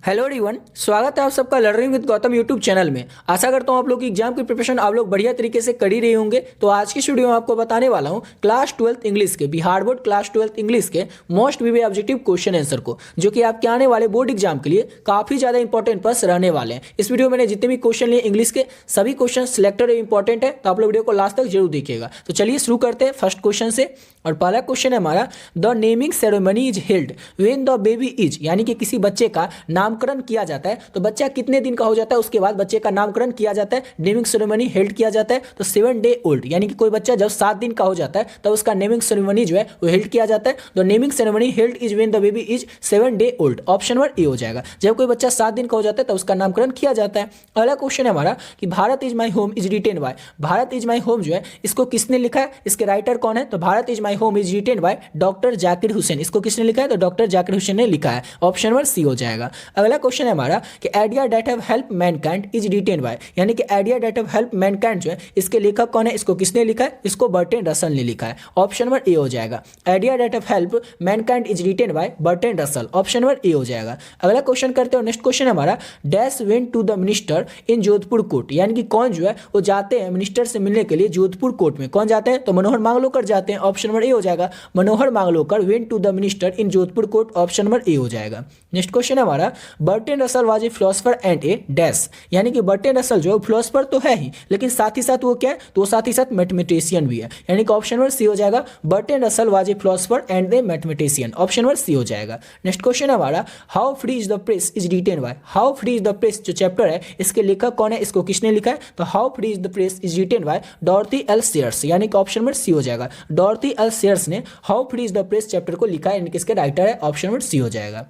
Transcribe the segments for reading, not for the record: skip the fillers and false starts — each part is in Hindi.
हेलो एवरीवन, स्वागत है आप सबका learning with Gautam YouTube channel में। आशा करता हूं आप लोग की एग्जाम की प्रिपरेशन आप लोग बढ़िया तरीके से कर ही रहे होंगे। तो आज की वीडियो में आपको बताने वाला हूं क्लास 12th इंग्लिश के Bihar board class 12th English के मोस्ट वीवी ऑब्जेक्टिव क्वेश्चन आंसर को, जो कि आपके आने वाले बोर्ड एग्जाम के लिए काफी ज्यादा इंपॉर्टेंट पर्स रहने वाले हैं। इस वीडियो में मैंने जितने भी क्वेश्चन लिए इंग्लिश के सभी क्वेश्चन सिलेक्टेड और इंपॉर्टेंट है, तो आप लोग वीडियो को लास्ट तक जरूर देखिएगा। तो चलिए शुरू करते हैं फर्स्ट क्वेश्चन से। और पहला क्वेश्चन है हमारा, the naming ceremony is held when the baby is, यानी कि किसी बच्चे का नामकरण किया जाता है तो बच्चा कितने दिन का हो जाता है उसके बाद बच्चे का नामकरण किया जाता है, नेमिंग सेरेमनी हेल्ड किया जाता है। तो 7 डे ओल्ड, यानी कि कोई बच्चा जब 7 दिन का हो जाता है तब उसका नेमिंग सेरेमनी जो है वो हेल्ड किया जाता है। तो naming ceremony held is when the baby is 7 day old, option number A हो जाएगा। जब कोई बच्चा 7 दिन का हो जाता है तब उसका नामकरण किया जाता है। अगला क्वेश्चन है हमारा कि Bharat is my home is written bye, Bharat is my home जो है इसको किसने लिखा है, इसके राइटर कौन है? तो Bharat is my home is written by doctor Zakir Hussain, इसको किसने लिखा है? तो डॉक्टर जाकिर हुसैन ने लिखा है, ऑप्शन नंबर सी हो जाएगा। अगला क्वेश्चन है हमारा कि idea that have help mankind is written bye, यानी कि idea that have help Mankind जो है इसके लेखक कौन है, इसको किसने लिखा है? इसको बर्टन रसल ने लिखा है, ऑप्शन नंबर ए हो जाएगा। Idea that have help mankind is written by Bertrand Russell, option number A हो जाएगा। अगला क्वेश्चन करते हैं, नेक्स्ट क्वेश्चन हमारा, dash went to the minister in Jodhpur court, यानी कि कौन जो है वो जाते हैं मिनिस्टर से मिलने के लिए जोधपुर कोर्ट में, कौन जाते हैं? तो मनोहर मांगलोकर जाते हैं, ऑप्शन नंबर ए हो जाएगा। Manohar Mangalokar went to the minister in Jodhpur court, option number A हो जाएगा। नेक्स्ट क्वेश्चन है हमारा, Burton Russell was a philosopher and a dash, यानी कि बर्टन रसल जो है फिलोसोफर तो है ही, लेकिन साथ ही साथ वो क्या है? तो साथ ही साथ मैथमेटिशियन भी है, यानी कि ऑप्शन नंबर सी हो जाएगा। Bertrand Russell was a philosopher and a mathematician, option number C हो जाएगा। नेक्स्ट क्वेश्चन है हमारा, how free is the press is written by, how free is the press जो चैप्टर है इसके लेखक कौन है, इसको किसने लिखा है? तो how free is the press is written by Dorothy L Sayers, यानी कि ऑप्शन नंबर सी हो जाएगा। डॉर्थी एल सेयर्स ने how free is the press chapter को लिखा है, यानी कि इसके राइटर है, ऑप्शन नंबर सी हो जाएगा।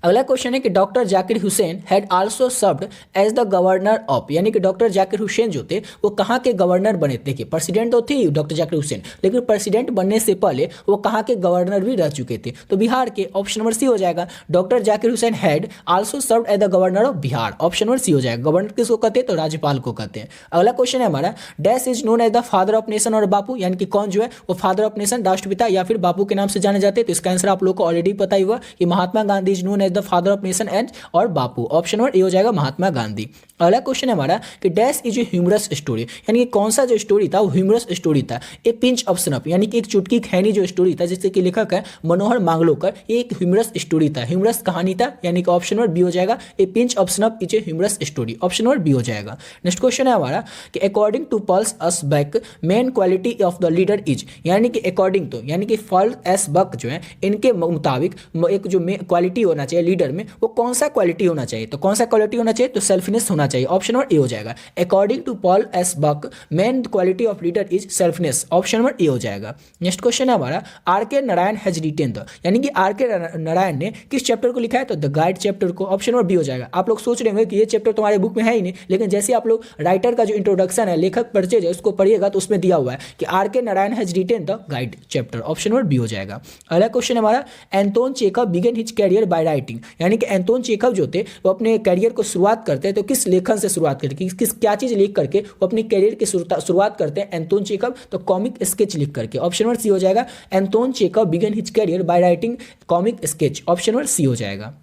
अगला क्वेश्चन है कि doctor Zakir Hussain had also served as the governor of, यानी कि डॉक्टर जाकिर हुसैन जो थे वो कहाँ के गवर्नर बने? देखिए प्रेसिडेंट तो थे डॉक्टर जाकिर हुसैन, लेकिन प्रेसिडेंट बनने से पहले वो कहाँ के गवर्नर भी रह चुके थे? तो बिहार के, ऑप्शन नंबर सी हो जाएगा। Doctor Zakir Hussain had also served as the governor of Bihar, option number C हो जाएगा। गवर्नर किसको कहते हैं? तो राज्यपाल को कहते हैं। अगला क्वेश्चन है हमारा, dash is known as the father of nation और बापू, यानी कि कौन जो है वो फादर ऑफ नेशन राष्ट्रपिता या फिर बापू के नाम से जाने जाते हैं? तो इसका आंसर आप लोग को ऑलरेडी पता ही हुआ कि Mahatma Gandhi is known as the father of nation and और बापू, ऑप्शन नंबर ए हो जाएगा महात्मा गांधी। अगला क्वेश्चन है हमारा कि dash is a humorous story, यानी कि कौन सा जो स्टोरी था वो ह्यूमरस स्टोरी था? ए पिंच ऑफ स्नफ, यानी कि एक चुटकी खैनी जो स्टोरी था जिससे कि लेखक है मनोहर मांगलोकर, ये एक ह्यूमरस स्टोरी था, ह्यूमरस कहानी था, यानी कि ऑप्शन नंबर बी हो जाएगा। A pinch of snuff is a humorous story, option number B हो जाएगा। नेक्स्ट क्वेश्चन है हमारा कि according to Pearl's S Buck main quality of the leader is, यानी कि अकॉर्डिंग टू, यानी कि पॉल एस बक जो है इनके मुताबिक एक जो क्वालिटी होना चाहिए लीडर में वो कौन सा क्वालिटी होना चाहिए? तो कौन सा क्वालिटी होना चाहिए? तो सेल्फनेस होना चाहिए, ऑप्शन नंबर ए हो जाएगा। According to Paul S Buck main quality of leader is selfness, option number A हो जाएगा। नेक्स्ट क्वेश्चन है हमारा, are K Narayan has written the, यानी कि आर के नारायण ने किस चैप्टर को लिखा है? तो द गाइड चैप्टर को, ऑप्शन नंबर बी हो जाएगा। आप लोग सोच रहे होंगे कि ये चैप्टर तुम्हारे बुक में है ही नहीं, लेकिन जैसे आप लोग राइटर का जो इंट्रोडक्शन है, लेखक परिचय है, उसको पढ़िएगा तो उसमें दिया हुआ है कि R K Narayan has written the guide chapter, option number B हो जाएगा। अगला क्वेश्चन हमारा, Anton Chekhov began his career by writing, यानी कि एंटोन चेखव जो थे वो अपने कैरियर को शुरुआत करते हैं तो किस लेखन से शुरुआत करते हैं, किस क्या चीज लिख करके वो अपनी कैरियर की शुरुआत करते हैं एंटोन चेखव? तो कॉमिक स्केच लिख करके, ऑप्शन नंबर सी हो जाएगा। Anton Chekhov began his career by writing comic sketch, option number C हो जाएगा।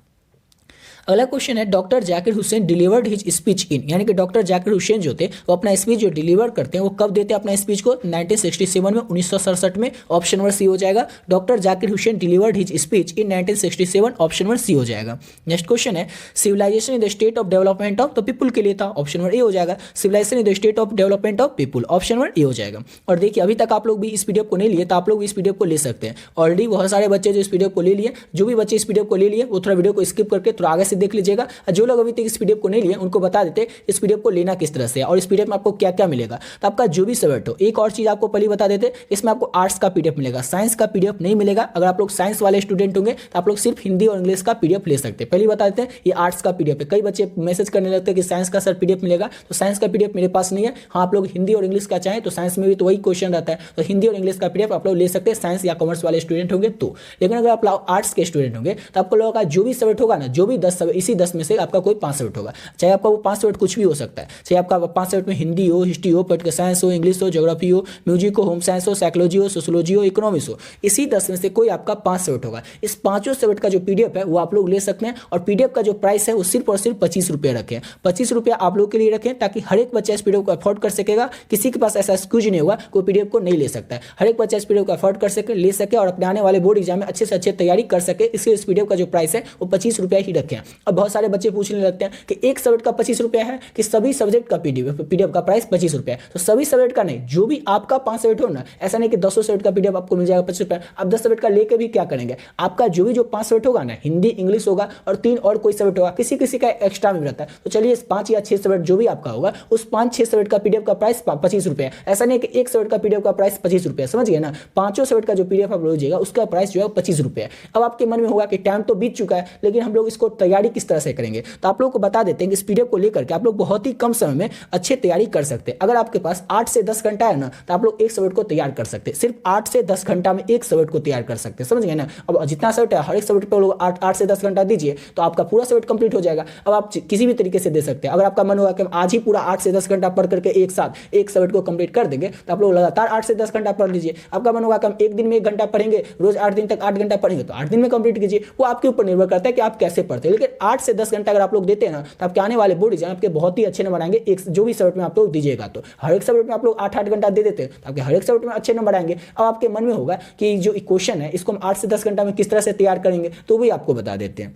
अगला क्वेश्चन है, doctor Zakir Hussain delivered his speech in, यानी कि डॉक्टर जाकिर हुसैन जो थे वो अपना स्पीच जो डिलीवर करते हैं वो कब देते हैं अपना स्पीच को? 1967 में, 1967 में, ऑप्शन नंबर सी हो जाएगा। Doctor Zakir Hussain delivered his speech in 1967, option number C हो जाएगा। नेक्स्ट क्वेश्चन है, civilisation in the state of development of, तो पीपुल के लिए था, ऑप्शन नंबर ए हो जाएगा। Civilisation in the state of development of people, option number A हो जाएगा। और देखिए अभी तक आप लोग भी इस पीडीएफ को नहीं लिए तो आप लोग इस पीडीएफ को ले सकते हैं, ऑलरेडी बहुत सारे बच्चे जो इस पीडीएफ को ले लिए, जो भी बच्चे इस पीडीएफ को ले लिए वो थोड़ा वीडियो को स्किप करके थोड़ा आगे से देख लीजिएगा। जो लोग अभी तक इस पीडीएफ को नहीं लिए उनको बता देते इस पीडीएफ को लेना किस तरह से और इस पीडीएफ में आपको क्या क्या मिलेगा। तो आपका जो भी सब्जेक्ट हो, एक और चीज आपको पहले बता देते, इसमें आपको आर्ट्स का पीडीएफ मिलेगा, साइंस का पीडीएफ नहीं मिलेगा। अगर आप लोग साइंस वाले स्टूडेंट होंगे तो आप लोग सिर्फ हिंदी और इंग्लिश का पीडीएफ ले सकते हैं। पहले बता देते हैं ये आर्ट्स का पीडीएफ है, कई बच्चे मैसेज करने लगते हैं कि साइंस का सर पीडीएफ मिलेगा, तो साइंस का पीडीएफ मेरे पास नहीं है। हाँ, आप लोग हिंदी और इंग्लिश का चाहें तो साइंस में भी तो वही क्वेश्चन रहता है, तो हिंदी और इंग्लिश का पीडीएफ आप लोग ले सकते हैं साइंस या कॉमर्स वाले स्टूडेंट होंगे तो। लेकिन अगर आप आर्ट्स के स्टूडेंट होंगे तो आपको लोगों का जो भी सब्जेक्ट होगा ना, जो भी 10 इसी 10 में से आपका कोई 5 सब्जेक्ट होगा, चाहे आपका वो 5 सब्जेक्ट कुछ भी हो सकता है, चाहे आपका 5 सब्जेक्ट में हिंदी हो, हिस्ट्री हो, पॉलिटिकल साइंस हो, इंग्लिश हो, ज्योग्राफी हो, म्यूजिक हो, होम साइंस हो, साइकोलॉजी हो, सोशियोलॉजी हो, इकोनॉमिक्स हो, इसी 10 में से कोई आपका 5 सब्जेक्ट होगा। इस पांचों सब्जेक्ट का जो पीडीएफ है वो आप लोग ले सकते हैं, और पीडीएफ का जो प्राइस है वो सिर्फ और सिर्फ 25 रुपये रखें। 25 रुपये आप लोग के लिए रखें, ताकि हर एक बच्चा इस पीडीएफ को अफोर्ड कर सकेगा। किसी के पास ऐसा एक्सक्यूज नहीं होगा कोई पीडीएफ को नहीं ले सकता है। हर एक बच्चा इस पीडीएफ को अफोर्ड कर सके, ले सके, और अपने आने वाले बोर्ड एग्जाम में अच्छे से अच्छे तैयारी कर सके। इसलिए इस पीडीएफ का जो प्राइस है वो 25 रुपये ही रखें। अब बहुत सारे बच्चे पूछने लगते हैं कि एक सब्जेक्ट का 25 रुपये है कि सभी सब्जेक्ट का पीडीएफ का प्राइस 25 रुपये है। तो सभी सब्जेक्ट का नहीं, जो भी आपका 5 सब्जेक्ट हो ना, ऐसा नहीं कि 10 सब्जेक्ट का पीडीएफ आपको मिल जाएगा 25 रुपये। आप 10 सब्जेक्ट का लेके भी क्या करेंगे, आपका जो 5 सब्जेक्ट होगा ना, हिंदी इंग्लिश होगा और 3 और कोई सब्जेक्ट होगा, किसी किसी का एक्स्ट्रा में रहता है। तो चलिए इस 5 या 6 सब्जेक्ट जो भी आपका होगा, उस 5-6 सब्जेक्ट का पीडीएफ का प्राइस 25 रुपये है। ऐसा नहीं कि एक सब्जेक्ट का पीडीएफ का प्राइस 25 रुपये, समझ गए ना। पांचों सब्जेक्ट का जो पीडीएफ आप लीजिएगा उसका प्राइस जो है 25 रुपये है। अब आपके मन में होगा कि टाइम तो बीत चुका है, लेकिन हम लोग इसको तैयारी किस तरह से करेंगे, तो आप लोग को बता देते हैं कि इस पीडीएफ को लेकर के आप लोग बहुत ही कम समय में अच्छे तैयारी कर सकते हैं। अगर आपके पास 8 से 10 घंटा है ना, तो आप लोग एक सब्जेक्ट को तैयार कर सकते हैं। सिर्फ 8 से 10 घंटा में एक सब्जेक्ट को तैयार कर सकते हैं, समझ गए ना। अब जितना सब्जेक्ट है, हर एक सब्जेक्ट पर लोग 8 से 10 घंटा दीजिए तो आपका पूरा सब्जेक्ट कंप्लीट हो जाएगा। अब आप किसी भी तरीके से दे सकते हैं। अगर आपका मन होगा कि आज ही पूरा 8 से 10 घंटा पढ़ करके एक साथ एक सब्जेक्ट को कंप्लीट कर देंगे, तो आप लोग लगातार 8 से 10 घंटा पढ़ लीजिए। आपका मन होगा कि हम एक दिन में 1 घंटा पढ़ेंगे, रोज 8 दिन तक 8 घंटा पढ़ेंगे, तो 8 दिन में कंप्लीट कीजिए। वो आपके ऊपर निर्भर करता है कि आप कैसे पढ़ते हैं। लेकिन 8 से 10 घंटा अगर आप लोग देते हैं ना, तो आपके आने वाले बोर्ड एग्जाम आपके बहुत ही अच्छे नंबर आएंगे। एक जो भी सब्जेक्ट में आप लोग दीजिएगा, तो हर एक सब्जेक्ट में आप लोग 8-8 घंटा दे देते हैं, तो आपके हर एक सब्जेक्ट में अच्छे नंबर आएंगे। अब आपके मन में होगा कि जो क्वेश्चन है इसको हम 8 से 10 घंटा में किस तरह से तैयार करेंगे, तो भी आपको बता देते हैं।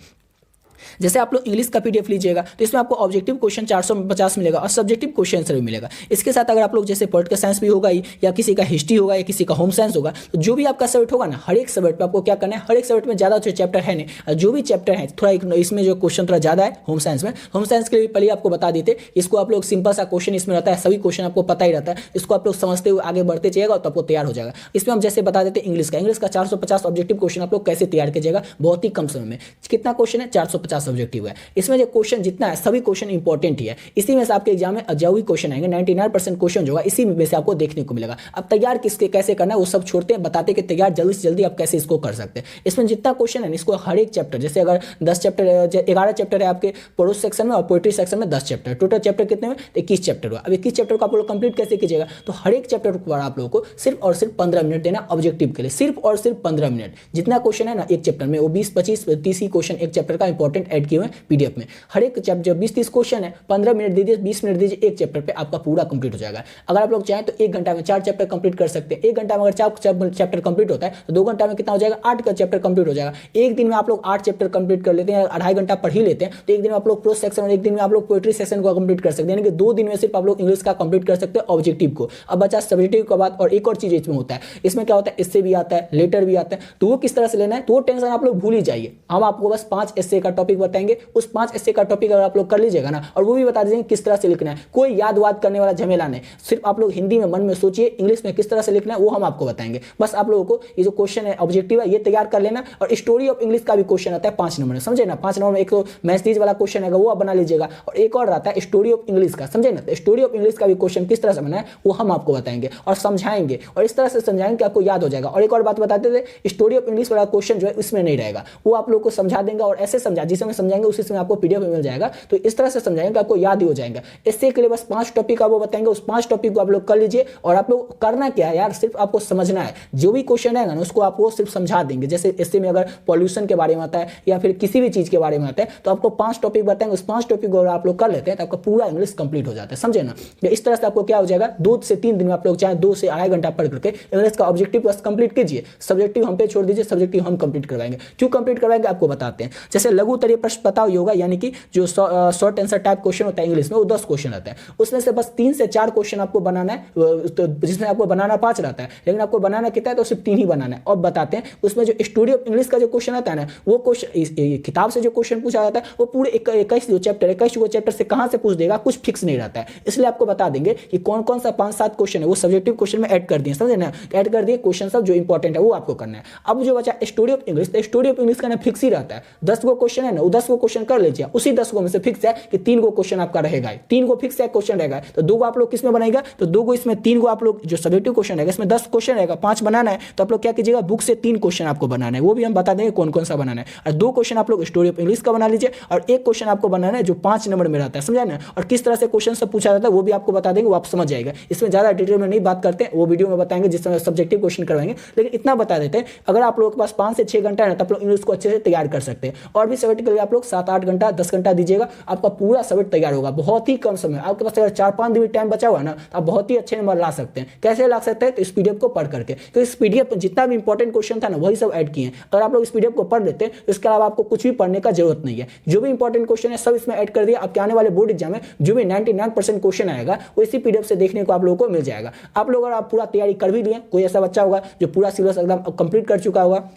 जैसे आप लोग इंग्लिश का पीडीएफ लीजिएगा तो इसमें आपको ऑब्जेक्टिव क्वेश्चन 450 मिलेगा और सब्जेक्टिव क्वेश्चन आंसर भी मिलेगा। इसके साथ अगर आप लोग जैसे पॉलिटिकल साइंस भी होगा ही, या किसी का हिस्ट्री होगा, या किसी का होम साइंस होगा, तो जो भी आपका सब्जेक्ट होगा ना, हर एक सब्जेक्ट पे आपको क्या करना है, हर एक सब्जेक्ट में ज़्यादा चैप्टर है नहीं, जो भी चैप्टर है थोड़ा इसमें जो क्वेश्चन थोड़ा ज़्यादा है होम साइंस में। होम साइंस के लिए पहले आपको बता देते, इसको आप लोग सिंपल सा क्वेश्चन इसमें रहता है, सभी क्वेश्चन आपको पता ही रहता है, इसको आप लोग समझते हुए आगे बढ़ते जाएगा तो आपको तैयार हो जाएगा। इसमें हम जैसे बता देते इंग्लिश का 450 ऑब्जेक्टिव क्वेश्चन आप लोग कैसे तैयार कीजिएगा बहुत ही कम समय में। कितना क्वेश्चन है, 450 ऑब्जेक्टिव है। इसमें जो क्वेश्चन जितना है सभी क्वेश्चन इंपॉर्टेंट ही है। इसी में से आपके एग्जाम में जो भी क्वेश्चन आएंगे 99% क्वेश्चन जो होगा इसी में से आपको देखने को मिलेगा। अब तैयार किसके कैसे करना है वो सब छोड़ते हैं, बताते कि तैयार जल्दी से जल्दी आप कैसे इसको कर सकते हैं। इसमें जितना क्वेश्चन है इसको हर एक चैप्टर, जैसे अगर 10 चैप्टर 11 चैप्टर है आपके प्रोज सेक्शन में और पोएट्री सेक्शन में 10 चैप्टर, टोटल चैप्टर कितने में 21 चैप्टर हुआ। अब 21 चैप्टर को आप लोग कंप्लीट कैसे कीजिएगा, तो हर एक चैप्टर पर आप लोगों को सिर्फ और सिर्फ 15 मिनट देना ऑब्जेक्टिव के लिए, सिर्फ और सिर्फ 15 मिनट। जितना क्वेश्चन है ना एक चैप्टर में वो 20-25-30 ही क्वेश्चन एक चैप्टर का इंपॉर्टेंट ऐड किए हुए पीडीएफ में। हर एक जब 20-30 क्वेश्चन है 15 मिनट दीजिए, 20 मिनट दीजिए, एक चैप्टर पे आपका पूरा कंप्लीट हो जाएगा। अगर आप लोग चाहें तो 1 घंटा में 4 चैप्टर कंप्लीट कर सकते हैं। 1 घंटा में अगर 4 चैप्टर कंप्लीट होता है तो 2 घंटा में कितना हो जाएगा, 8 का चैप्टर कंप्लीट हो जाएगा। एक दिन में आप लोग 8 चैप्टर कंप्लीट कर लेते हैं, 2.5 घंटा पढ़ ही लेते हैं, तो एक दिन में आप लोग प्रोज सेक्शन और एक दिन में आप लोग पोएट्री सेक्शन को कंप्लीट कर सकते हैं। यानी कि 2 दिन में सिर्फ आप लोग इंग्लिश का कंप्लीट कर सकते हैं ऑब्जेक्टिव को। अब बचा सब्जेक्टिव का बात, और एक और चीज इसमें होता है, इसमें क्या होता है, एस्से भी आता है, लेटर भी आता है, तो वो किस तरह से लेना है तो वो टेंशन आप लोग भूल ही जाइए। हम आपको बस 5 एस्से का टॉपिक बताएंगे, उस 5 एस्से का टॉपिक अगर आप लोग कर लीजिएगा ना, और वो भी बता दीजिए किस तरह से लिखना है, कोई याद वाद करने वाला झमेला नहीं। सिर्फ आप लोग हिंदी में मन में सोचिए, इंग्लिश में किस तरह से लिखना है वो हम आपको बताएंगे। बस आप लोगों को ये जो क्वेश्चन है ऑब्जेक्टिव है ये तैयार कर लेना, और स्टोरी ऑफ इंग्लिश का भी क्वेश्चन आता है 5 नंबर में, समझे ना। 5 नंबर में एक तो मैथ्स वाला क्वेश्चन है वो आप बना लीजिएगा, और एक और आता है स्टोरी ऑफ इंग्लिश का, समझे ना। तो स्टोरी ऑफ इंग्लिश का भी क्वेश्चन किस तरह से बना है वो हम आपको बताएंगे और समझाएंगे, और इस तरह से समझाएंगे कि आपको याद हो जाएगा। और एक और बात बताते थे, स्टोरी ऑफ इंग्लिश वाला क्वेश्चन जो है इसमें नहीं रहेगा, वो आप लोग को समझा देंगे, और ऐसे समझा जिसमें समझाएंगे उसी समय आपको पीडीएफ में मिल जाएगा। तो इस तरह से समझाएंगे आपको याद ही हो जाएगा। इससे के लिए बस 5 टॉपिक आपको बताएंगे, उस 5 टॉपिक को आप लोग कर लीजिए। और आप लोग करना क्या है यार, सिर्फ आपको समझना है। जो भी क्वेश्चन है ना उसको आपको सिर्फ समझा देंगे। जैसे इससे में अगर पॉल्यूशन के बारे में आता है या फिर किसी भी चीज के बारे में आता है तो आपको 5 टॉपिक बताएंगे, उस 5 टॉपिक को अगर आप लोग कर लेते हैं तो आपका पूरा इंग्लिश कंप्लीट हो जाता है, समझे ना। इस तरह से आपको क्या हो जाएगा, 2 से 3 दिन में आप लोग चाहे 2 से 2.5 घंटा पढ़ करके इंग्लिश का ऑब्जेक्टिव बस कंप्लीट कीजिए। सब्जेक्टिव हम पे छोड़ दीजिए, सब्जेक्टिव हम कंप्लीट करवाएंगे। क्यों कंप्लीट करवाएंगे आपको बताते हैं। जैसे लघु उत्तरीय प्रश्न पता होगा, यानी कि जो शॉर्ट आंसर टाइप क्वेश्चन होता है इंग्लिश में, वो 10 क्वेश्चन आता है, उसमें से बस 3 से 4 क्वेश्चन आपको बनाना है, तो जिसमें आपको बनाना 5 रहता है, लेकिन आपको बनाना कितना है तो सिर्फ 3 ही बनाना है। और बताते हैं उसमें जो स्टोरी ऑफ इंग्लिश का जो क्वेश्चन आता है ना, वो क्वेश्चन किताब से जो क्वेश्चन पूछा जाता है वो पूरे 21 जो चैप्टर 21 चैप्टर से कहां से पूछ देगा कुछ फिक्स नहीं रहता है। इसलिए आपको बता देंगे कि कौन कौन सा 5-7 क्वेश्चन है वो सब्जेक्टिव क्वेश्चन में ऐड कर दिए, समझे ना। ऐड कर दिए क्वेश्चन सब जो इंपॉर्टेंट है वो आपको करना है। अब जो बचा स्टोरी ऑफ इंग्लिश, तो स्टोरी ऑफ इंग्लिश का ना फिक्स ही रहता है, 10 गो क्वेश्चन है है ना, वो 10 को क्वेश्चन कर लीजिए, उसी 10 को में से फिक्स है कि 3 को क्वेश्चन आपका रहेगा, 3 को फिक्स है क्वेश्चन रहेगा, तो 2 को आप लोग किसमें बनाएगा, तो 2 को इसमें, 3 को आप लोग जो सब्जेक्टिव क्वेश्चन रहेगा इसमें 10 क्वेश्चन रहेगा, 5 बनाना है, तो आप लोग क्या कीजिएगा, बुक से 3 क्वेश्चन आपको बनाना है, वो भी हम बता देंगे कौन कौन सा बनाना है, और 2 क्वेश्चन आप लोग स्टोरी ऑफ इंग्लिश का बना लीजिए, और 1 क्वेश्चन आपको बनाना है जो 5 नंबर में रहता है, समझा ना, और किस तरह से क्वेश्चन सब पूछा जाता है वो भी आपको बता देंगे, वो आप समझ जाएगा। इसमें ज्यादा डिटेल में नहीं बात करते हैं, वो वीडियो में बताएंगे जिस समय सब्जेक्टिव क्वेश्चन करवाएंगे, लेकिन इतना बता देते हैं अगर आप लोगों के पास 5 से 6 घंटा है ना, तो आप लोग इंग्लिश को अच्छे से तैयार कर सकते हैं, और भी सब्जेक्ट के लिए आप लोग 7-8 घंटा 10 घंटा दीजिएगा, आपका पूरा सब्जेक्ट तैयार होगा बहुत ही कम समय। आपके पास अगर 4-5 दिन टाइम बचा हुआ है ना, तो आप बहुत ही अच्छे नंबर ला सकते हैं। कैसे ला सकते हैं, तो इस पीडीएफ को पढ़ करके, तो इस पीडीएफ में जितना भी इंपॉर्टेंट क्वेश्चन था ना वही सब ऐड किए हैं। अगर आप लोग इस पीडीएफ को पढ़ लेते हैं तो इसके अलावा आपको कुछ भी पढ़ने का जरूरत नहीं है, जो भी इंपॉर्टेंट क्वेश्चन है सब इसमें ऐड कर दिया। आपके आने वाले बोर्ड एग्जाम में जो भी 99% क्वेश्चन आएगा वो इसी पीडीएफ से देखने को आप लोगों को मिल जाएगा। आप लोग अगर आप पूरा तैयारी कर भी लिए, कोई ऐसा बच्चा होगा जो पूरा सिलेबस एकदम कंप्लीट कर चुका होगा,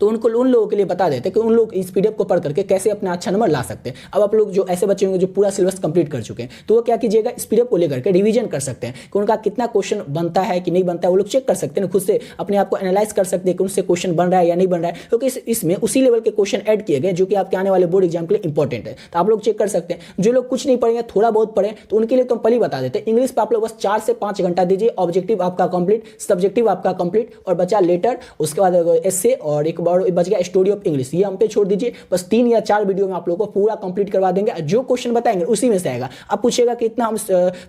तो उन लोगों के लिए बता देते हैं कि उन लोग इस पीडीएफ को पढ़ करके कैसे अपना अच्छा नंबर ला सकते हैं। अब आप लोग जो ऐसे बच्चे होंगे जो पूरा सिलेबस कंप्लीट कर चुके हैं, तो वो क्या कीजिएगा, इस पीडीएफ को लेकर के रिवीजन कर सकते हैं कि उनका कितना क्वेश्चन बनता है कि नहीं बनता है, वो लोग चेक कर सकते हैं, खुद से अपने आप को एनालाइज कर सकते हैं कि उनसे क्वेश्चन बन रहा है या नहीं बन रहा है, क्योंकि इसमें उसी लेवल के क्वेश्चन ऐड किए गए जो कि आपके आने वाले बोर्ड एग्जाम के लिए इंपॉर्टेंट है, तो आप लोग चेक कर सकते हैं। जो लोग कुछ नहीं पढ़ेंगे, थोड़ा बहुत पढ़े, तो उनके लिए तो हम पहले बता देते हैं, इंग्लिश पर आप लोग बस 4 से 5 घंटा दीजिए, ऑब्जेक्टिव आपका कंप्लीट, सब्जेक्टिव आपका कंप्लीट, और बचा लेटर, उसके बाद एस्से, और एक बार बच गया स्टोरी ऑफ इंग्लिश, ये हम पे छोड़ दीजिए। बस 3 या 4 वीडियो में आप लोगों को पूरा कंप्लीट करवा देंगे, जो क्वेश्चन बताएंगे उसी में से आएगा। आप पूछेगा कि इतना हम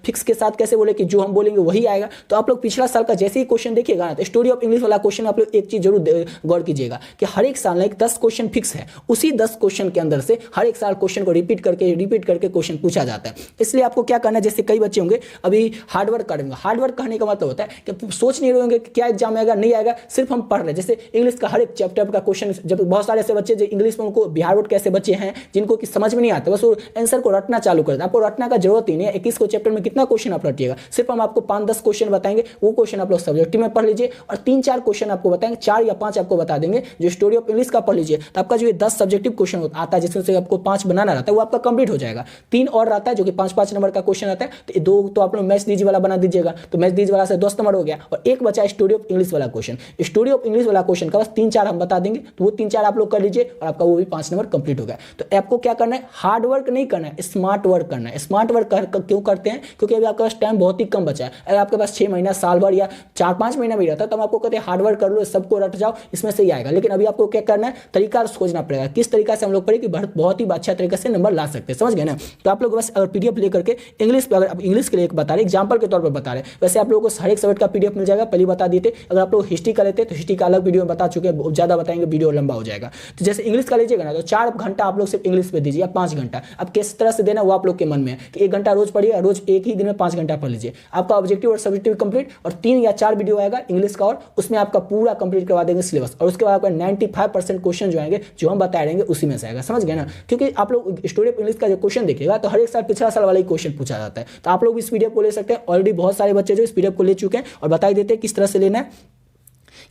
फिक्स के साथ कैसे बोले कि जो हम बोलेंगे वही आएगा, तो आप लोग पिछला साल का जैसे ही क्वेश्चन देखिएगा ना, तो स्टोरी ऑफ इंग्लिश वाला क्वेश्चन आप लोग एक चीज जरूर गौर कीजिएगा कि हर एक साल एक 10 क्वेश्चन फिक्स है, उसी 10 क्वेश्चन के अंदर से हर एक साल क्वेश्चन को रिपीट करके क्वेश्चन पूछा जाता है। इसलिए आपको क्या करना है, जैसे कई बच्चे होंगे अभी हार्डवर्क करेंगे, हार्डवर्क करने का मतलब होता है कि सोच नहीं रहे होंगे कि क्या एग्जाम आएगा नहीं आएगा, सिर्फ हम पढ़ रहे हैं। जैसे इंग्लिश का हर एक चैप्टर का क्वेश्चन, जब बहुत सारे ऐसे बच्चे जो इंग्लिश में उनको बिहार बोर्ड के ऐसे बच्चे हैं जिनको कि समझ में नहीं आता, बस वो आंसर को रटना चालू कर देते हैं। आपको रटना का जरूरत ही नहीं है, 21 को चैप्टर में कितना क्वेश्चन आप रटिएगा, सिर्फ हम आपको 5-10 क्वेश्चन बताएंगे, वो क्वेश्चन आप लोग सब्जेक्टिव में पढ़ लीजिए, और 3-4 क्वेश्चन आपको बताएंगे, 4 या 5 आपको बता देंगे जो स्टोरी ऑफ इंग्लिश का पढ़ लीजिए, तो आपका जो 10 सब्जेक्टिव क्वेश्चन आता है जिसमें से आपको 5 बनाना रहता है वो आपका कंप्लीट हो जाएगा। 3 और रहता है जो कि 5-5 नंबर का क्वेश्चन आता है, तो 2 तो आप लोग मैथ्स दीजिए वाला बना दीजिएगा, तो मैथ्स दीजिए वाला से 10 नंबर हो गया, और एक बचा स्टोरी ऑफ इंग्लिश वाला क्वेश्चन। स्टोरी ऑफ इंग्लिश वाला क्वेश्चन का बस 3-4 हम बता देंगे, तो वो 3-4 आप लोग कर लीजिए और आपका वो भी 5 नंबर कंप्लीट हो गया। तो आपको क्या करना है, हार्ड वर्क नहीं करना है, स्मार्ट वर्क करना है। स्मार्ट वर्क क्यों करते हैं, क्योंकि अभी आपके पास टाइम बहुत ही कम बचा है। अगर आपके पास 6 महीना, साल भर या 4-5 महीना भी रहता है तो हम आपको कहते हैं हार्ड वर्क कर लो, सबको रट जाओ, इसमें से ही आएगा। लेकिन अभी आपको क्या करना है, तरीका खोजना पड़ेगा, किस तरीका से हम लोग पढ़े कि बहुत ही अच्छा तरीके से नंबर ला सकते हैं, समझ गए ना। तो आप लोग बस अगर पीडीएफ लेकर के इंग्लिश पे, अगर इंग्लिश के लिए एक बता रहे एग्जाम्पल के तौर पर बता रहे, वैसे आप लोगों को हर एक सब्जेक्ट का पीडीएफ मिल जाएगा, पहले बता देते। अगर आप लोग हिस्ट्री का लेते तो हिस्ट्री का अलग वीडियो में बता चुके हैं, ज्यादा बताएंगे वीडियो लंबा हो जाएगा। तो जैसे इंग्लिश का लीजिएगा ना, तो 4 घंटा आप लोग सिर्फ इंग्लिश पे दीजिए या 5 घंटा। अब किस तरह से देना वो आप लोग के मन में है कि 1 घंटा रोज पढ़िए, रोज एक ही दिन में 5 घंटा पढ़ लीजिए, आपका ऑब्जेक्टिव और सब्जेक्टिव कंप्लीट, और 3 या 4 वीडियो आएगा इंग्लिश का, और उसमें आपका पूरा कंप्लीट करवा देंगे सिलेबस, और उसके बाद आपका 95% क्वेश्चन जो आएंगे जो हम बता रहेंगे उसी में से आएगा, समझ गए ना। क्योंकि आप लोग स्टोरी ऑफ इंग्लिश का जो क्वेश्चन देखिएगा तो हर एक साल पिछला साल वाला ही क्वेश्चन पूछा जाता है। तो आप लोग इस पीडीएफ को ले सकते हैं, ऑलरेडी बहुत सारे बच्चे जो इस पीडीएफ को ले चुके हैं और बता ही देते हैं किस तरह से लेना है।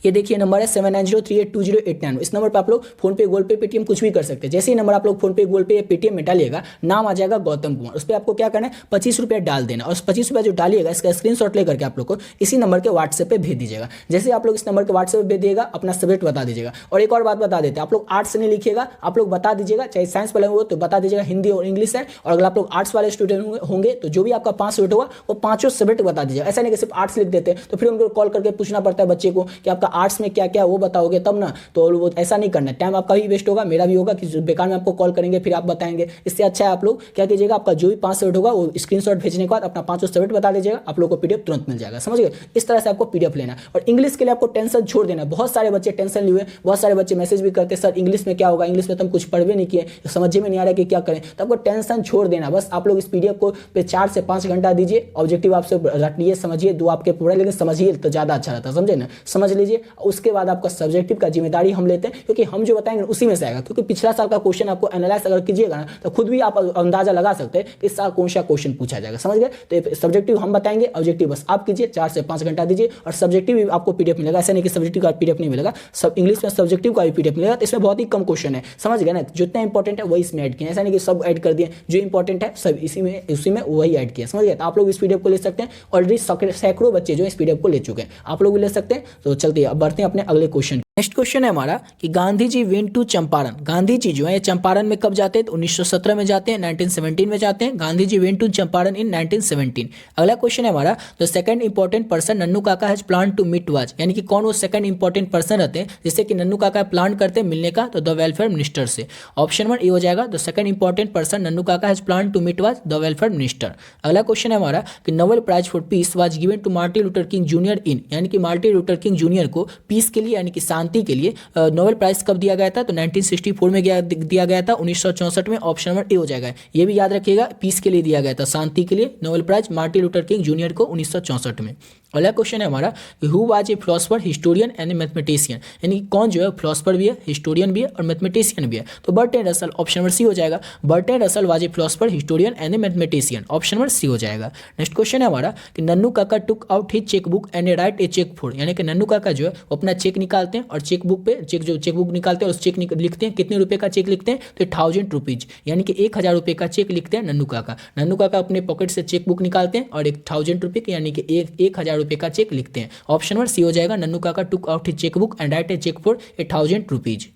ये देखिए नंबर है 7903820891। इस नंबर पर आप लोग फोन पे, गूगल पे, पेटीएम कुछ भी कर सकते हैं। जैसे ही नंबर आप लोग फोन पे, गूगल पे या पेटीएम में डालिएगा, नाम आ जाएगा गौतम कुमार, उस पर आपको क्या करना है 25 रुपया डाल देना, और 25 रुपया जो डालिएगा इसका स्क्रीनशॉट लेकर के आप लोग को इसी नंबर के व्हाट्सएप पे भेज दीजिएगा। जैसे आप लोग इस नंबर के व्हाट्सएप पे भेज दिएगा, अपना सब्जेक्ट बता दीजिएगा। और एक और बात बता देते हैं, आप लोग आर्ट्स नहीं लिखिएगा, आप लोग बता दीजिएगा, चाहे साइंस वाले हो तो बता दीजिएगा हिंदी और इंग्लिश है, और अगर आप लोग आर्ट्स वाले स्टूडेंट होंगे तो जो भी आपका 5 सब्जेक्ट होगा वो 5 सब्जेक्ट बता दीजिएगा। ऐसा नहीं कि सिर्फ आर्ट्स लिख देते तो फिर उनको कॉल करके पूछना पड़ता है बच्चे को कि आपका आर्ट्स में क्या क्या वो बताओगे तब ना, तो वो ऐसा नहीं करना, टाइम आपका भी वेस्ट होगा, मेरा भी होगा कि बेकार में आपको कॉल करेंगे फिर आप बताएंगे। इससे अच्छा है आप लोग क्या कीजिएगा, आपका जो भी 5 सब्जेक्ट होगा वो स्क्रीनशॉट भेजने के बाद अपना 5 सब्जेक्ट बता दीजिएगा, आप लोग को पीडीएफ तुरंत मिल जाएगा, समझ गए। इस तरह से आपको पीडीएफ लेना है। और इंग्लिश के लिए आपको टेंशन छोड़ देना है। बहुत सारे बच्चे टेंशन लिए हुए, बहुत सारे बच्चे मैसेज भी करते सर इंग्लिश में क्या होगा, इंग्लिश में तो हम कुछ पढ़ भी नहीं किए, समझ में नहीं आ रहा कि क्या करें। तो आपको टेंशन छोड़ देना, बस आप लोग इस पीडीएफ को पे 4 से 5 घंटा दीजिए, ऑब्जेक्टिव आपसे रट लिए, समझिए, 2 आपके पूरा, लेकिन समझिए तो ज़्यादा अच्छा रहता है, समझे ना, समझ लीजिए। उसके बाद आपका सब्जेक्टिव का जिम्मेदारी हम लेते हैं, क्योंकि हम जो बताएंगे उसी में से आएगा। क्योंकि पिछला साल का क्वेश्चन आपको एनालाइज अगर कीजिएगा ना तो खुद भी आप अंदाजा लगा सकते हैं इस साल कौन सा क्वेश्चन पूछा जाएगा, समझ गए। तो सब्जेक्टिव हम बताएंगे, ऑब्जेक्टिव बस आप कीजिए, 4 से 5 घंटा दीजिए, और सब्जेक्टिव भी आपको पीडीएफ मिलेगा। ऐसा नहीं कि सब्जेक्टिव का पीडीएफ नहीं मिलेगा, सब इंग्लिश में सब्जेक्टिव का भी पीडीएफ मिलेगा। तो इसमें बहुत ही कम क्वेश्चन है, समझ गए ना, जितना इंपॉर्टेंट है वही इसमें ऐड किया, ऐसा नहीं कि सब ऐड कर दिए, जो इंपॉर्टेंट है सब उसी में वही ऐड किया, समझ गए। तो आप लोग इस पीडीएफ को ले सकते हैं, ऑलरेडी सैकड़ों बच्चे जो इस पीडीएफ को ले चुके हैं, आप लोग भी ले सकते हैं। तो चलते अब बढ़ते हैं अपने अगले क्वेश्चन। नेक्स्ट क्वेश्चन है हमारा कि गांधी जी वेंट टू चंपारण। गांधी जी जो है चंपारण में कब जाते हैं? तो 1917 में जाते हैं, 1917 में जाते हैं। Gandhi ji went to Champaran in 1917। अगला क्वेश्चन है हमारा the second important person Nannu Kaka has plan to meet was, यानी कि कौन वो सेकंड इंपॉर्टेंट पर्सन रहते हैं जिससे कि नन्नू काका प्लान करते हैं मिलने का? तो द वेलफेयर मिनिस्टर से। ऑप्शन 1 ये हो जाएगा, the second important person Nannu Kaka has plan to meet was the welfare minister. अगला क्वेश्चन है हमारा कि Nobel prize for peace was given to Martin Luther King junior in, यानी कि मार्टिन लूथर किंग जूनियर को पीस के लिए यानी कि शांति के लिए नोबेल प्राइज कब दिया गया था? तो 1964 में दिया गया था, 1964 में। ऑप्शन नंबर ए हो जाएगा। ये भी याद रखिएगा, पीस के लिए दिया गया था, शांति के लिए Nobel prize Martin Luther King junior को 1964 में। अगला क्वेश्चन है हमारा who was a philosopher historian and mathematician, यानी कौन जो है फिलोसफर भी है, हिस्टोरियन भी है और मैथमेटिशियन भी है? तो Bertrand Russell. Option number C हो जाएगा, Bertrand Russell was a philosopher historian and a mathematician. Option number C हो जाएगा। नेक्स्ट क्वेश्चन है हमारा कि Nannu Kaka took out his cheque book and write a cheque for, यानी कि नन्नू काका जो है वो अपना चेक निकालते हैं और चेक बुक पे चेक बुक निकालते हैं और उस चेक लिखते हैं। कितने रुपए का चेक लिखते हैं? तो 1000 रुपीज, यानी कि 1000 रुपये का चेक लिखते हैं नन्नू काका। नन्नू काका अपने पॉकेट से चेक बुक निकालते हैं और 1000 रुपये की यानी कि 1000 रुपये का चेक लिखते हैं। ऑप्शन नंबर सी हो जाएगा, Nannu Kaka took out his cheque book and write a cheque for 1000 rupees.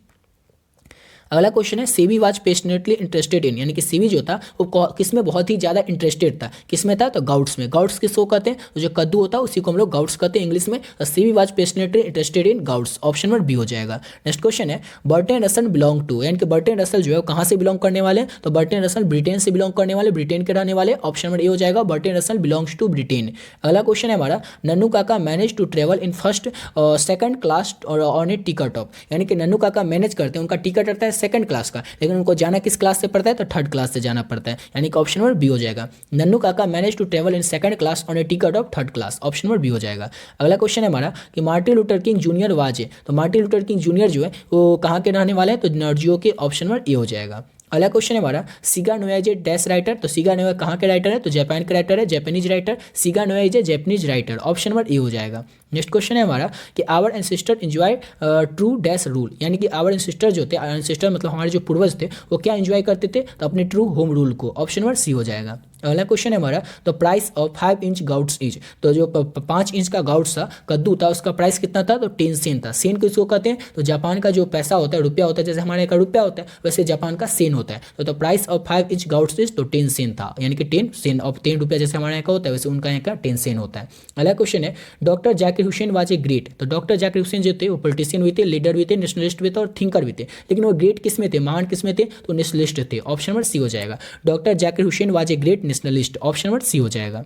अगला क्वेश्चन है CV was passionately interested in, यानी कि सीवी जो था वो किस में बहुत ही ज़्यादा इंटरेस्टेड था? किस में था? तो गाउट्स में। गाउट्स किसको कहते हैं? तो जो कद्दू होता है उसी को हम लोग गाउट्स कहते हैं इंग्लिश में। तो CV was passionately interested in gouts. Option number B हो जाएगा। नेक्स्ट क्वेश्चन है बर्ट्रैंड रसल बिलोंग टू, यानी कि बर्ट्रैंड रसल जो है कहाँ से बिलोंग करने वाले? तो बर्ट्रैंड रसल ब्रिटेन से बिलोंग करने वाले, ब्रिटेन के रहने वाले। ऑप्शन नंबर ए हो जाएगा, Bertrand Russell belongs to Britain. अगला क्वेश्चन है हमारा Nannu Kaka manage to travel in first second class और ऑन ए टिकट ऑफ, यानी कि नन्नू काका मैनेज करते हैं, उनका टिकट रहता है सेकंड क्लास का, लेकिन उनको जाना किस क्लास से पड़ता है? तो थर्ड क्लास से जाना पड़ता है, यानी कि ऑप्शन नंबर बी हो जाएगा। Nannu Kaka manage to travel in second class on a ticket of third class. Option number B हो जाएगा। अगला क्वेश्चन है हमारा कि Martin Luther King junior was, तो मार्टिन लूथर किंग जूनियर जो है वो कहाँ के रहने वाले हैं? तो नॉर्जियो के। ऑप्शन नंबर ए हो जाएगा। अगला क्वेश्चन है हमारा सिगा Noah is a dash writer, तो सिगा नोया कहाँ के राइटर है? तो जापान के राइटर है, Japanese writer. Shiga Noah is a Japanese writer. Option number A हो जाएगा। नेक्स्ट क्वेश्चन है हमारा कि our ancestor enjoy true dash rule, यानी कि आवर एंसेस्टर जो थे, एंसेस्टर मतलब हमारे जो पूर्वज थे, वो क्या एंजॉय करते थे? तो अपने ट्रू होम रूल को। ऑप्शन नंबर सी हो जाएगा। अगला क्वेश्चन है हमारा the price of 5 inch gouts is, तो जो 5 इंच का गाउट्स था, कद्दू था, उसका प्राइस कितना था? तो 10 सेन था। सेन किसको कहते हैं? तो जापान का जो पैसा होता है, रुपया होता है, जैसे हमारे का रुपया होता है वैसे जापान का सेन होता है। तो price of 5 inch gouts is तो 10 सेन था, यानी कि 10 सेन ऑफ 10 रुपया जैसे हमारे यहाँ का होता है वैसे उनका यहाँ का 10 सेन होता है। अगला क्वेश्चन है doctor Zakir Hussain was a great, तो डॉक्टर जाकिर हुसैन जो थे वो पॉलिटिशियन भी थे, लीडर भी थे, नेशनलिस्ट भी थे और थिंकर भी थे, लेकिन वो ग्रेट किस में थे? महान किस में थे? तो नेशनलिस्ट थे। ऑप्शन नंबर सी हो जाएगा। Doctor Zakir Hussain was a great nationalist. Option number C हो जाएगा।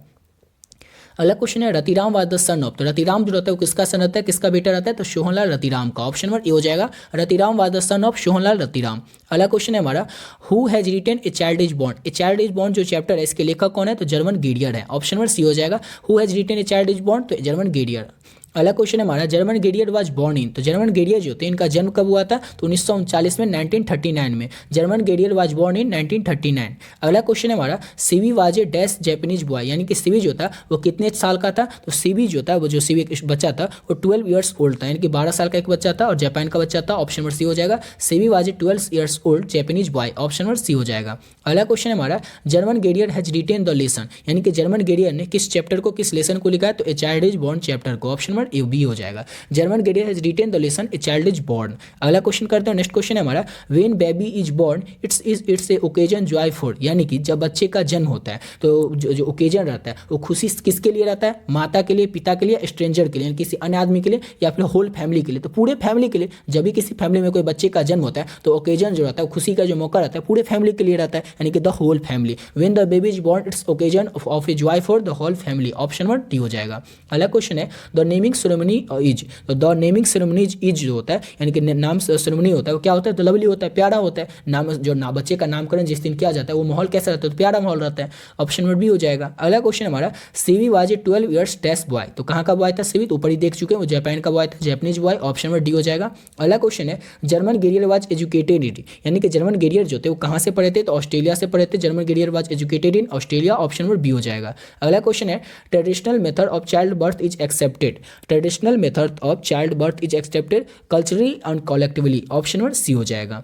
अगला क्वेश्चन है Ratiram was the son of, तो रतिराम जो रहता है वो किसका सन रहता है, किसका बेटा रहता है? तो सोहनलाल रतिराम का। ऑप्शन नंबर ए हो जाएगा, Ratiram was the son of Sohanlal Ratiram. अगला क्वेश्चन है हमारा who has written a child is born, a child is born जो चैप्टर है इसके लेखक कौन है? तो जर्मन गेडियर है। ऑप्शन नंबर सी हो जाएगा, who has written a child is born, तो जर्मन गेडियर। अगला क्वेश्चन है हमारा Germaine Greer was born in, तो जर्मन गेडियर जो थे इनका जन्म कब हुआ था? तो 1939 में, 1939 में। Germaine Greer was born in 1939। अगला क्वेश्चन है हमारा Seibei was a dash Japanese boy, यानी कि सीवी जो था वो कितने साल का था? तो सीवी जो था वो जो सीवी बच्चा था वो 12 ईयर्स ओल्ड था, यानी कि 12 साल का एक बच्चा था और जापान का बच्चा था। ऑप्शन नंबर सी हो जाएगा, Seibei was a 12 years old Japanese boy. Option number C हो जाएगा। अगला क्वेश्चन है हमारा Germaine Greer has written the lesson, यानी कि जर्मन गेडियर ने किस चैप्टर को, किस लेसन को लिखा है? तो a child is born chapter को। ऑप्शन नंबर ए बी हो जाएगा। Germaine Greer has written the lesson a child is born. अगला क्वेश्चन करते हैं। नेक्स्ट क्वेश्चन है हमारा when baby is born it's a occasion joy for, यानी कि जब बच्चे का जन्म होता है तो जो ओकेजन रहता है वो खुशी किसके लिए रहता है? माता के लिए, पिता के लिए, स्ट्रेंजर के लिए, यानी किसी अन्य आदमी के लिए या फिर होल फैमिली के लिए? तो पूरे फैमिली के लिए। जब भी किसी फैमिली में कोई बच्चे का जन्म होता है तो ओकेजन जो रहता है खुशी का जो मौका रहता है पूरे फैमिली के लिए रहता है, यानी कि the whole family. When the baby is born it's occasion of a joy for the whole family. Option number D हो जाएगा। अगला क्वेश्चन है द नेमिंग सेरेमनी इज, तो द नेमिंग सेरेमनीज इज जो होता है यानी कि नाम सेरेमनी होता है वो क्या होता है? तो लवली होता है, प्यारा होता है। नाम जो बच्चे का नामकरण जिस दिन किया जाता है वो माहौल कैसा रहता है? तो प्यारा माहौल रहता है। ऑप्शन नंबर बी हो जाएगा। अगला क्वेश्चन हमारा Seibei was a 12 years dash boy, तो कहाँ का बॉय था सीवी? तो ऊपर ही देख चुके हैं वो जापान का बॉय था, Japanese boy. Option number D हो जाएगा। अगला क्वेश्चन है जर्मन गेरियर वाज एजुकेटेड इन, यानी कि जर्मन गेरियर जो थे वो कहाँ से पढ़े थे? तो ऑस्ट्रेलिया से पढ़े थे। Germaine Greer was educated in Australia. Option number B हो जाएगा। अगला क्वेश्चन है traditional method of child birth is accepted, traditional method of child birth is accepted culturally and collectively. Option number C हो जाएगा।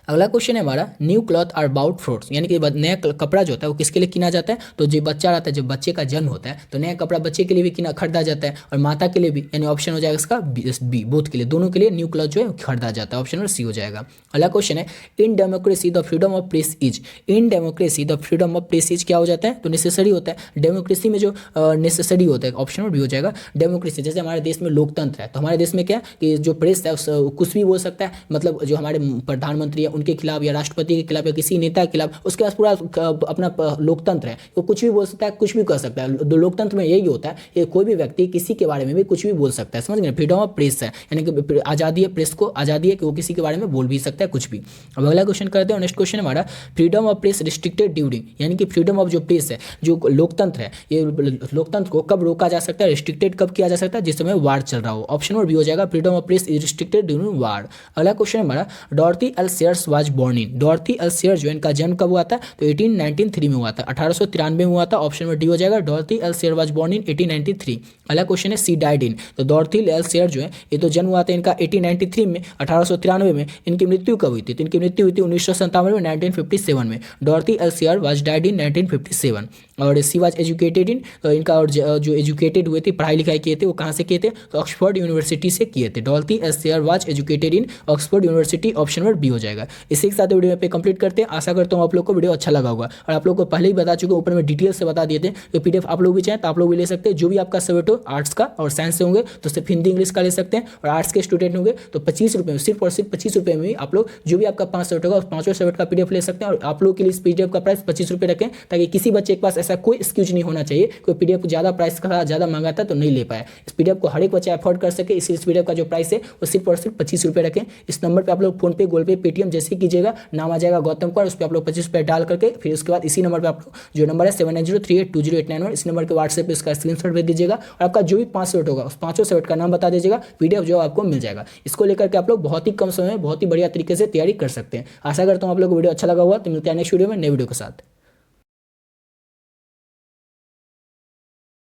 अगला क्वेश्चन है हमारा, new cloth are bout fruits, यानी कि नया कपड़ा जो होता है वो किसके लिए किना जाता है, तो जो बच्चा रहता है, जब बच्चे का जन्म होता है तो नया कपड़ा बच्चे के लिए भी खरीदा जाता है और माता के लिए भी, यानी ऑप्शन हो जाएगा इसका बी, बोथ के लिए, दोनों के लिए न्यू क्लॉथ जो है खरीदा जाता है, ऑप्शन नंबर सी हो जाएगा। अगला क्वेश्चन है, in democracy the freedom of press is, in democracy the freedom of press is क्या हो जाता है, तो नेसेसरी होता है। डेमोक्रेसी में जो नेसेसरी होता है, ऑप्शन नंबर बी हो जाएगा डेमोक्रेसी। जैसे हमारे देश में लोकतंत्र है, तो हमारे देश में क्या कि जो प्रेस है कुछ भी बोल सकता है, मतलब जो हमारे प्रधानमंत्री है उनके खिलाफ या राष्ट्रपति के खिलाफ या किसी नेता के खिलाफ, उसके पास पूरा अपना लोकतंत्र है, वो कुछ भी बोल सकता है, कुछ भी कर सकता है। लोकतंत्र में यही होता है कि कोई भी व्यक्ति किसी के बारे में भी कुछ भी बोल सकता है, समझ गए, फ्रीडम ऑफ प्रेस है, यानी कि आज़ादी है, प्रेस को आज़ादी है कि वो किसी के बारे में बोल भी सकता है कुछ भी। अब अगला क्वेश्चन करते हैं, नेक्स्ट क्वेश्चन हमारा, freedom of press restricted during, यानी कि फ्रीडम ऑफ जो प्रेस है, जो लोकतंत्र है, ये लोकतंत्र को कब रोका जा सकता है, रिस्ट्रिक्टेड कब किया जा सकता है, जिस समय वार चल रहा हो, ऑप्शन नंबर बी हो जाएगा, freedom of press is restricted during war. अगला क्वेश्चन हमारा, Dorothy L Sayers was born in, Dorothy L Sayers जो इनका जन्म कब हुआ था, तो 1893 में हुआ था, 1893 में हुआ था, ऑप्शन नंबर डी हो जाएगा, Dorothy L Sayer was born in 1893। अगला क्वेश्चन है, सी डाइड इन, तो डॉर्थी एल सेयर जो है ये तो जन्म हुआ था इनका 1893 में, 1893 में। इनकी मृत्यु कब हुई थी, तो इनकी मृत्यु हुई थी 1997 में, 1957 में। Dorothy L Sayer was died in 1957। और सी वाज एजुकेटेड इन, तो इनका और जो एजुकेटेड हुए थे, पढ़ाई लिखाई किए थे, वो कहाँ से किए थे, तो ऑक्सफोर्ड यूनिवर्सिटी से किए थे। Dorothy L Sayer was educated in Oxford university, option number B हो जाएगा। इसी के साथ वीडियो पे कंप्लीट करते हैं। आशा करता हूँ आप लोग को वीडियो अच्छा लगा होगा, और आप लोग को पहले ही बता चुके ऊपर में डिटेल से बता दिए थे कि पीडीएफ आप लोग भी चाहें तो आप लोग भी ले सकते हैं। जो भी आपका सब्जेक्ट हो, आर्ट्स का और साइंस से होंगे तो सिर्फ हिंदी इंग्लिश का ले सकते हैं, और आर्ट्स के स्टूडेंट होंगे तो 25 रुपये में, सिर्फ और सिर्फ 25 रुपये में आप लोग जो भी आपका 5 सब्जेक्ट होगा उस 5 सब्जेक्ट का पीडीएफ ले सकते हैं। और आप लोग के लिए इस पीडीएफ का प्राइस 25 रुपये रखें, ताकि किसी बच्चे के पास ऐसा कोई एक्सक्यूज नहीं होना चाहिए कोई पीडीएफ को ज़्यादा प्राइस का ज़्यादा मंगा था तो नहीं ले पाया। इस पीडीएफ को हर एक बच्चा अफोर्ड कर सके, इसलिए इस पीडीएफ का जो प्राइस है वो सिर्फ और सिर्फ 25 रुपये रखें। इस नंबर पर आप लोग फोन पे, गूगल पे, पेटीएम जैसे कीजिएगा, नाम आ जाएगा गौतम कुमार, उस पर आप लोग 25 रुपये डाल करके, फिर उसके बाद इसी नंबर पर आप लोग जो नंबर है 7903820891, इस नंबर के व्हाट्सएप पर इसका स्क्रीनशॉट भेज दीजिएगा, और आपका जो भी 5 सब्जेक्ट होगा उस 5 सब्जेक्ट का नाम बता दीजिएगा, पीडीएफ जो आपको मिल जाएगा। इसको लेकर के आप लोग बहुत ही कम समय में बहुत ही बढ़िया तरीके से तैयारी कर सकते हैं। आशा करता हूँ आप लोग को वीडियो अच्छा लगा हुआ, तो मिलते हैं नेक्स्ट वीडियो में नए वीडियो के साथ।